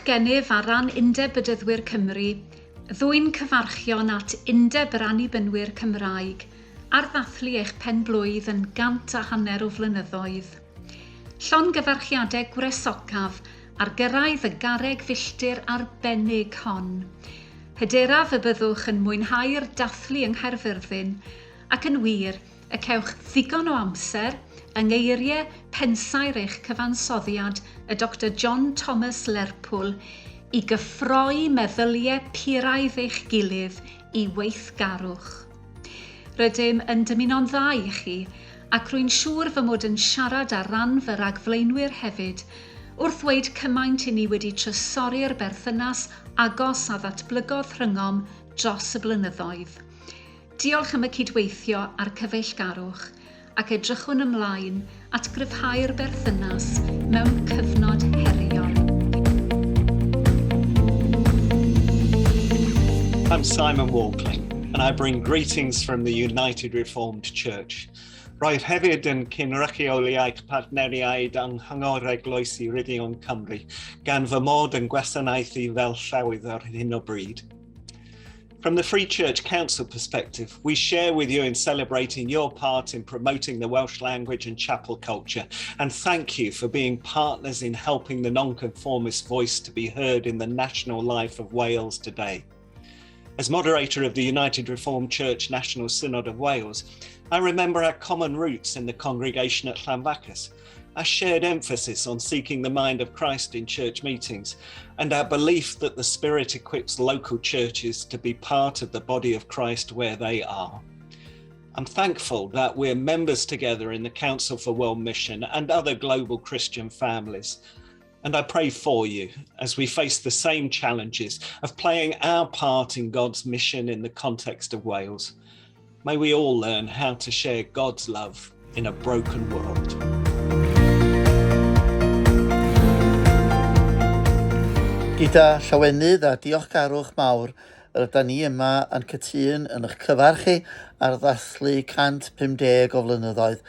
gennyf ar ran Undeb Bydyddwyr Cymru, ddwy'n cyfarchion at Undeb yr Annibynwyr Cymraeg, ar ddathlu eich penblwydd yn 100 o flynyddoedd. Llongyfarchiadau gwresocaf ar gyrraedd y garreg filltir arbennig hon. Hyderaf y byddwch yn mwynhau'r dathlu yng Nghaerfyrddin ac yn wir y cewch ddigon o amser yng ngeiriau pensau'r eich cyfansoddiad y Dr John Thomas Lerpwl i gyffroi meddyliau puraidd eich gilydd i weithgarwch. Rydym yn dymuno'n dda i chi ac rwy'n siŵr fy mod yn siarad ar ran fy ragflaenwyr hefyd wrth ddweud cymaint i ni wedi trysori'r berthynas agos a ddatblygodd rhyngom dros y blynyddoedd. Diolch am y cydweithio a'r cyfeillgarwch ac edrychwn ymlaen at gryfhau'r berthynas mewn cyfnod heriol. I'm Simon Walkling, and I bring greetings from the United Reformed Church. Roedd hefyd yn cynrychioliaeth phartneriaid yng Nghyngor Eglwysi Ryddion Cymru, gan fy mod yn gwasanaethu fel llawydd ar hyn o bryd. From the Free Church Council perspective, we share with you in celebrating your part in promoting the Welsh language and chapel culture, and thank you for being partners in helping the nonconformist voice to be heard in the national life of Wales today. As moderator of the United Reformed Church National Synod of Wales, I remember our common roots in the congregation at Llanfacus, our shared emphasis on seeking the mind of Christ in church meetings, and our belief that the Spirit equips local churches to be part of the body of Christ where they are. I'm thankful that we're members together in the Council for World Mission and other global Christian families. And I pray for you as we face the same challenges of playing our part in God's mission in the context of Wales. May we all learn how to share God's love in a broken world. Gyda llawenydd a diolchgarwch mawr, rydyn ni yma yn cytun yn eich cyfarchu ar ddathlu 150 o flynyddoedd.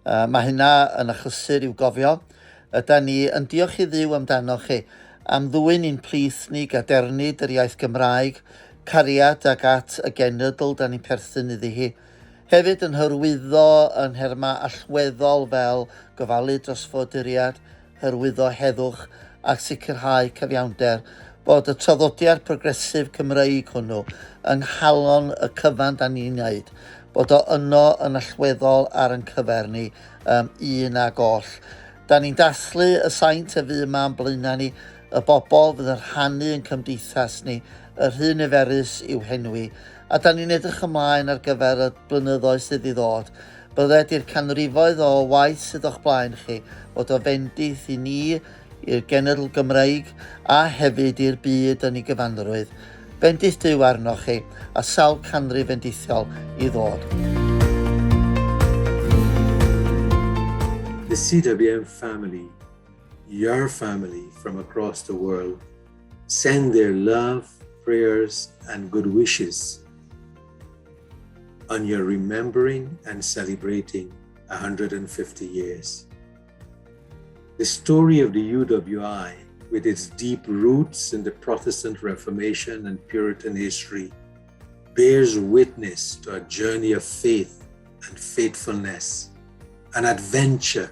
Mae hynna yn achlysur i'w gofio. Ydyn ni yn diolch i Dduw amdano chi am ddwyn i'n plith ni gadernid yr iaith Gymraeg, cariad ag at y genedl da ni'n perthyn iddi hi. Hefyd yn hyrwyddo yn nherma allweddol fel gofalu dros foduriad, hyrwyddo heddwch ac sicrhau cyfiawnder bod y traddodiad progresif Cymreig hwnnw yng nghalon y cyfan da ni'n wneud, bod o yno yn allweddol ar yn cyfer ni un ag oll. Da ni'n dathlu y saint y fydd yma yn blaenau ni, y bobl fydd yn rhannu yn cymdeithas ni, yr hyn niferus i'w henwi, a da ni'n edrych ymlaen ar gyfer y blynyddoedd sydd i ddod. Byddai'r canrifoedd o waith sydd o'ch blaen chi, bod o fendith i ni, i'r genedl Gymreig a hefyd i'r byd yn ei gyfanrwydd. Bendith Duw arnoch chi a sawl canrif fendithiol i ddod. The CWM family, your family from across the world, send their love, prayers, and good wishes on your remembering and celebrating 150 years. The story of the UWI, with its deep roots in the Protestant Reformation and Puritan history, bears witness to a journey of faith and faithfulness, an adventure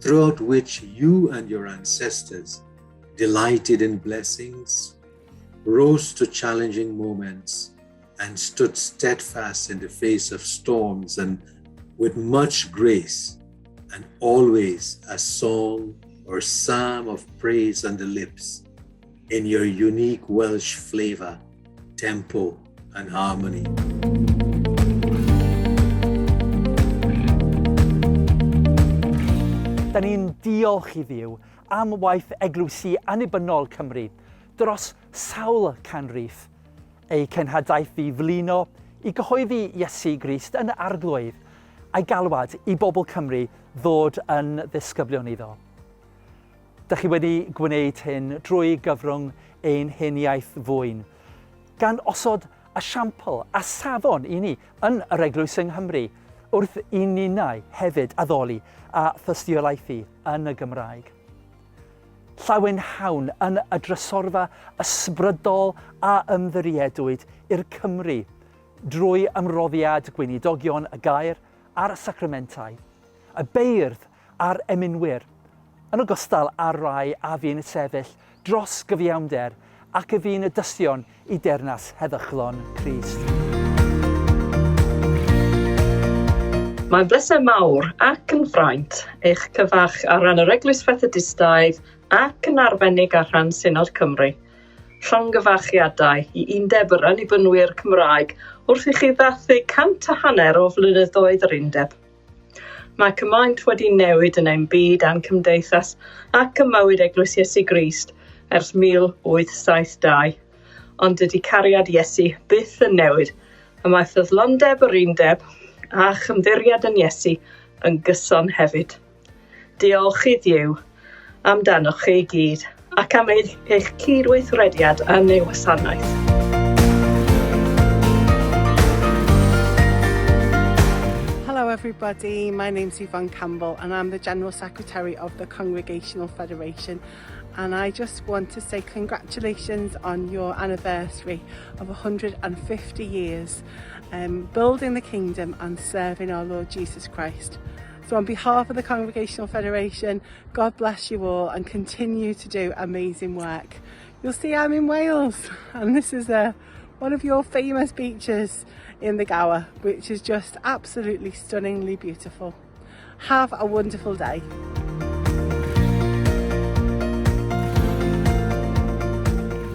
throughout which you and your ancestors delighted in blessings, rose to challenging moments, and stood steadfast in the face of storms, and with much grace and always a song or psalm of praise on the lips in your unique Welsh flavor, tempo, and harmony. Da ni'n diolch i Dduw am waith eglwysi annibynnol Cymru dros sawl canrif, ei cenhadaeth i flino i gyhoeddi Iesu Grist yn arglwydd a'i galwad i bobl Cymru ddod yn ddisgyblion iddo. Dych chi wedi gwneud hyn drwy gyfrwng ein heniaeth fwyn, gan osod esiampl a safon i ni yn yr Eglwys yng Nghymru wrth i ninnau hefyd addoli a thystiolaethu yn y Gymraeg. llawenhawn yn y drysorfa ysbrydol a ymddiriedwyd i'r Cymru drwy ymroddiad gweinidogion y gair a'r sacramentau, y beirdd a'r emynwyr, yn ogystal â'r rai a fi'n sefyll dros gyfiawnder ac y fi'n y dystion i dernas heddychlon Crist. Mae'n bleser mawr ac yn ffraint eich cyfach ar ran yr Eglwys Fethodistaidd ac yn arbennig ar rhan Synod Cymru. Llongyfarchiadau i Undeb yr Annibynwyr Cymraeg wrth i chi ddathu 150 o flynyddoedd yr Undeb. Mae cymaint wedi newid yn ein byd a'n cymdeithas ac ym mywyd Eglwys Iesu Grist ers 1872, ond dydy cariad Iesu byth yn newid, a mae ffyddlondeb yr Undeb a chymddiriad yn Iesu yn gyson hefyd. Diolch i Dduw amdanoch chi i gyd ac am eich cydweithrediad yn ei wasanaeth. Hello everybody, my name's Yvonne Campbell and I'm the General Secretary of the Congregational Federation, and I just want to say congratulations on your anniversary of 150 years building the kingdom and serving our Lord Jesus Christ. So on behalf of the Congregational Federation, God bless you all and continue to do amazing work. You'll see I'm in Wales and this is one of your famous beaches in the Gower, which is just absolutely stunningly beautiful. Have a wonderful day.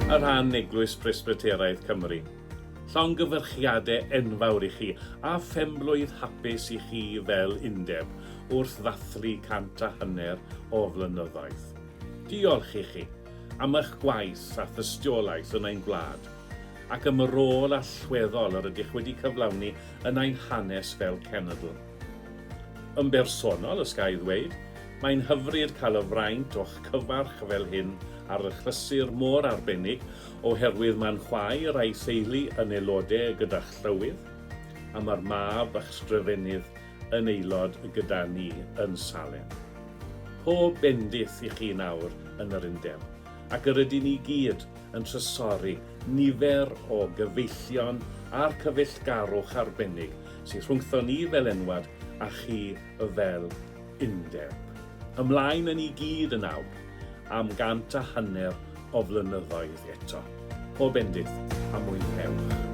Ar rhan Eglwys Presbyteriaid Cymru. Llongyfarchiadau enfawr i chi a Penblwydd hapus i chi fel Undeb wrth ddathlu 150 o flynyddoedd. Diolch i chi am eich gwaith a thystiolaeth yn ein gwlad ac am y rôl allweddol yr ydych wedi cyflawni yn ein hanes fel cenedl. Yn bersonol, ys ga i ddweud, mae'n hyfryd cael y fraint o'ch cyfarch fel hyn ar y chlysur mor arbennig oherwydd mae'n chwaer a'i theulu yn aelodau gyda'ch llywydd a mae'r mab a'ch sgryfennydd yn aelod gyda ni yn Salem. Pob bendith i chi nawr yn yr Undeb ac yr ydyn ni gyd yn trysori nifer o gyfeillion a'r cyfeillgarwch arbennig sydd rhwngthon ni fel enwad a chi fel Undeb. Ymlaen yn ni gyd yn awr am 150 o flynyddoedd eto. Pob bendith a mwynhewch.